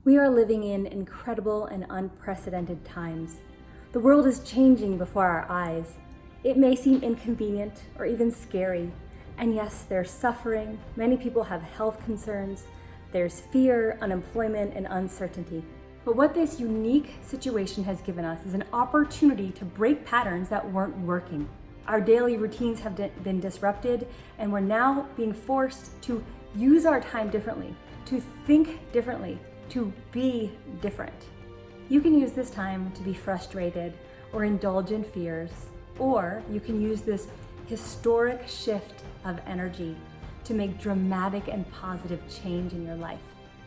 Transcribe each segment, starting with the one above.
We are living in incredible and unprecedented times. The world is changing before our eyes. It may seem inconvenient or even scary. And yes, there's suffering. Many people have health concerns. There's fear, unemployment, and uncertainty. But what this unique situation has given us is an opportunity to break patterns that weren't working. Our daily routines have been disrupted, and we're now being forced to use our time differently, to think differently, to be different. You can use this time to be frustrated or indulge in fears, or you can use this historic shift of energy to make dramatic and positive change in your life.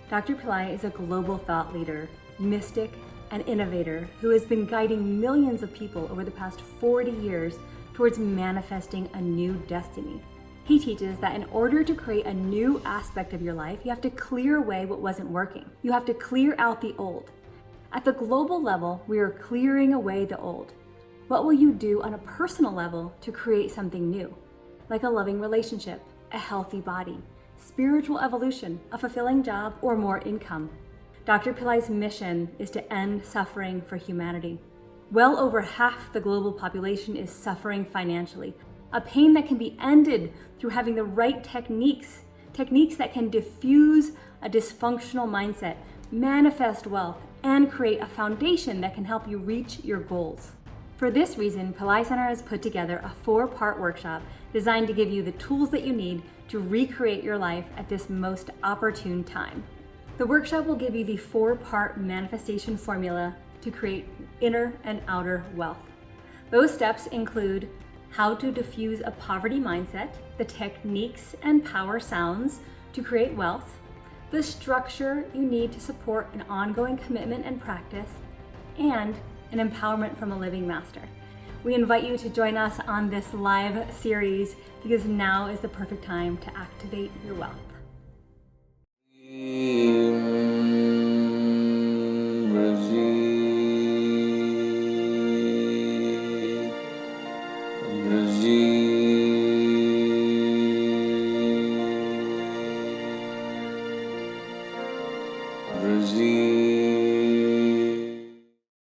Dr. Pillai is a global thought leader, mystic, and innovator who has been guiding millions of people over the past 40 years towards manifesting a new destiny. He teaches that in order to create a new aspect of your life, you have to clear away what wasn't working. You have to clear out the old. At the global level, we are clearing away the old. What will you do on a personal level to create something new? Like a loving relationship, a healthy body, spiritual evolution, a fulfilling job, or more income. Dr. Pillai's mission is to end suffering for humanity. Well over half the global population is suffering financially, a pain that can be ended through having the right techniques that can diffuse a dysfunctional mindset, manifest wealth, and create a foundation that can help you reach your goals. For this reason, Pillai Center has put together a 4-part workshop designed to give you the tools that you need to recreate your life at this most opportune time. The workshop will give you the 4-part manifestation formula to create inner and outer wealth. Those steps include how to diffuse a poverty mindset, the techniques and power sounds to create wealth, the structure you need to support an ongoing commitment and practice, and an empowerment from a living master. We invite you to join us on this live series because now is the perfect time to activate your wealth.